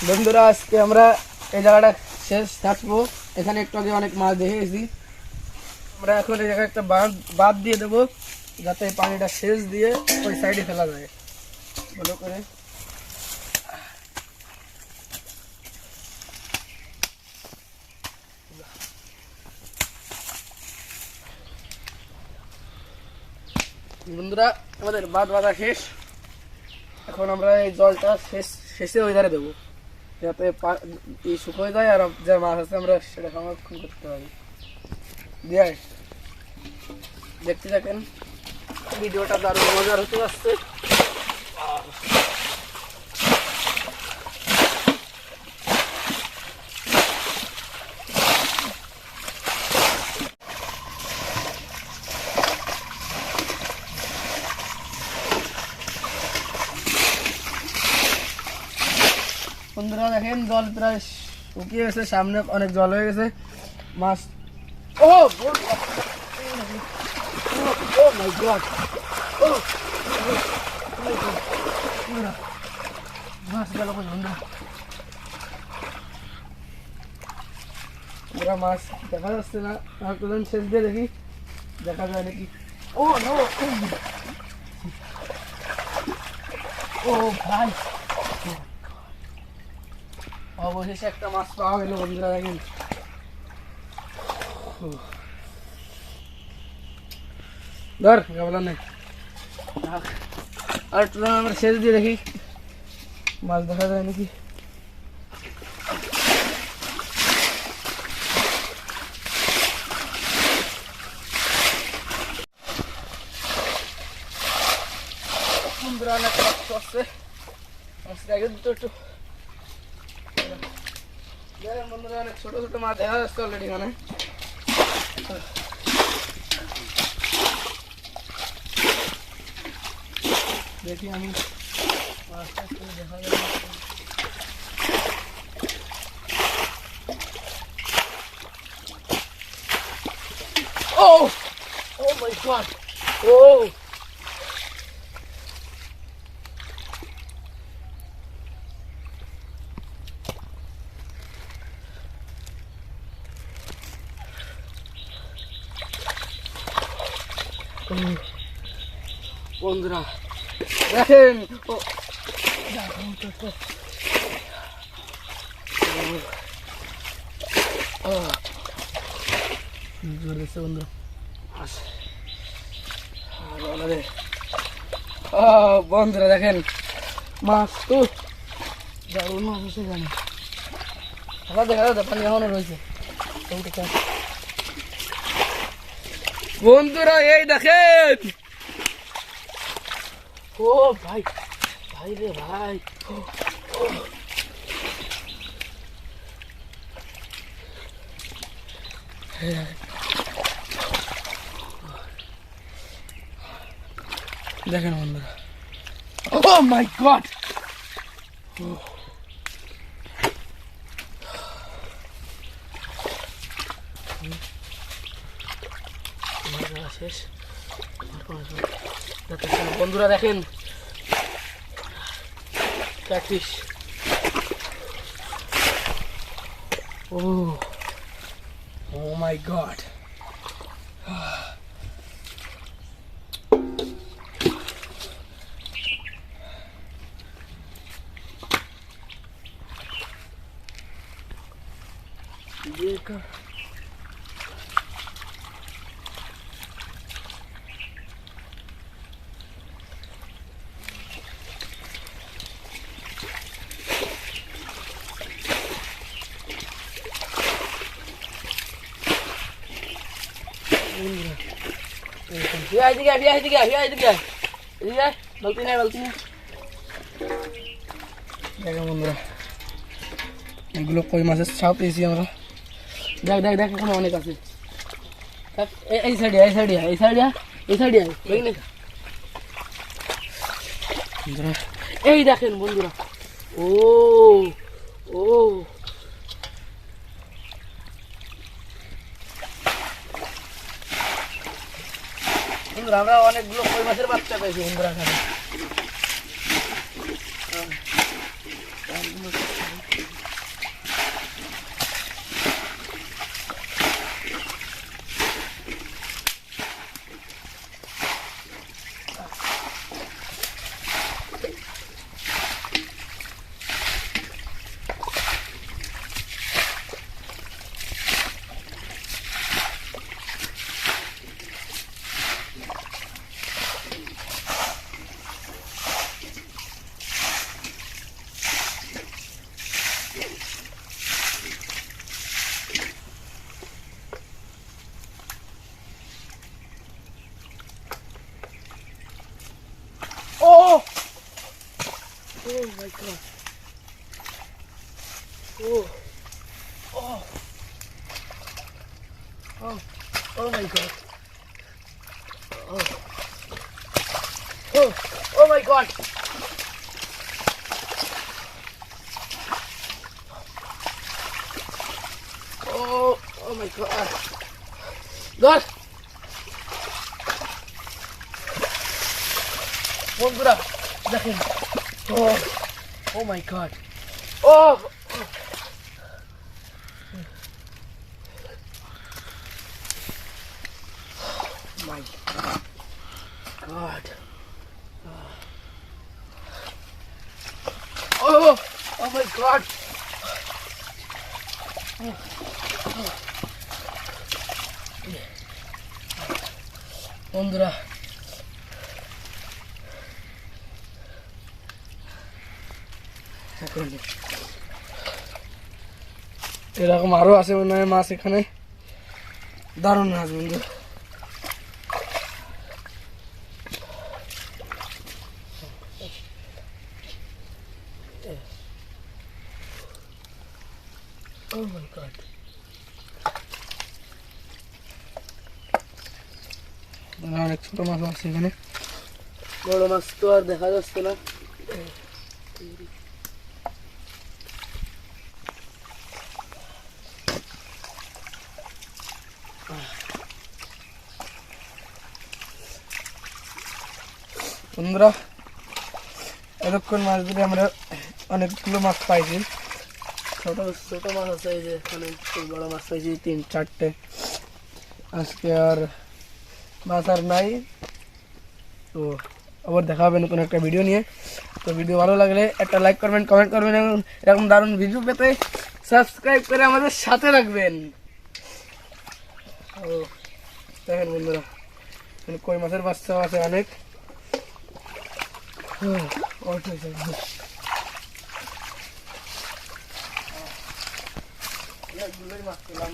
বন্ধুরা আজকে আমরা এই জায়গাটা শেষ থাকবো। এখানে একটু আগে অনেক মাছ দেখে গেছি। আমরা এখন এই জায়গায় একটা বাঁধ দিয়ে দেবো, যাতে পানিটা শেষ দিয়ে ওই সাইডে ফেলা যায় ভালো করে। বন্ধুরা আমাদের বাঁধ বাঁধা শেষ। এখন আমরা এই জলটা শেষে ওই ধারে দেবো, যাতে শুকিয়ে যায় আর যে মাছ আছে আমরা সেটা সংরক্ষণ করতে পারি। দিয়ে দেখতে থাকেন, ভিডিওটা দারুণ মজার হতে আসছে। বন্ধুরা দেখেন জল প্রায় শুকিয়ে গেছে, সামনে অনেক জল হয়ে গেছে। মাছ ও মাই গড, মাছ গেল বন্ধুরা। মাছ দেখা যাচ্ছে না, আর প্রধান শেষ দিয়ে দেখি দেখা যায় নাকি। ও নো, ও ভাই অবশেষে একটা মাছ পাওয়া গেল বন্ধুরা। দেখেন ধর গাবলা নেই, আর আমরা শেষ দিয়ে দেখি মাছ দেখা যায় নাকি। বন্ধুরা অনেক কষ্ট হচ্ছে, মাছটা আগে দুটো একটু বন্ধুরা অনেক ছোট ছোট মাছ দেখা যাচ্ছে অলরেডি। এখানে দেখি আমি মাছটা দেখা যাবে। ও ও মাই গড, ও বন্ধুরা দেখেন, বন্ধুরা দেখেন মাছ তো দারুণ মাছ আছে এখানে। দেখা যাচ্ছে পানি এখনো রয়েছে বন্ধুরা। এই দেখেন, ও ভাই ভাই রে ভাই, দেখেন বন্ধুরা, ও মাই গড, শেষ বন্ধুরা। দেখেন ক্যাটফিশ, ও ও মাই গড, देखा বন্ধুরা এগুলো কই মাছের ছাপ পেয়েছি আমরা। দেখ দেখ দেখ এখানে অনেক আছে। এই সাইডে এই সাইডে এই সাইডে এই সাইডে বন্ধুরা, এই দেখেন বন্ধুরা, ও ও বন্ধুরা আমরা অনেকগুলো কই মাছের বাচ্চা পেয়েছি বন্ধুরা এখানে। Oh my god. Oh. Oh. Oh. Oh my god. Oh. Oh. Oh my god. Oh. Oh my god. God. বন্ধুরা দেখেন oh oh my god oh my god oh oh my god বন্ধুরা এরকম আরো আছে মনে হয় মাছ এখানে দারুণ মাছ বন্ধু Oh my god. অনেক ছোট মাছ আছে এখানে বড় মাছ তো আর দেখা যাচ্ছে না বন্ধুরা এতক্ষণ মাছ ধরে আমরা অনেকগুলো মাছ পাইছি ছোট ছোট মাছ আছে এই যে এখানে বড় মাছ পাইছি 3-4টে আজকে আর মাছ আর নাই তো আবার দেখা হবে নতুন একটা ভিডিও নিয়ে তো ভিডিও ভালো লাগলে একটা লাইক করবেন কমেন্ট করবেন এবং এরকম দারুণ ভিডিও পেতে সাবস্ক্রাইব করে আমাদের সাথে রাখবেন ও দেখেন বন্ধুরা কই মাছের বাচ্চা আছে অনেক অনেকগুলোই মাছ পেলাম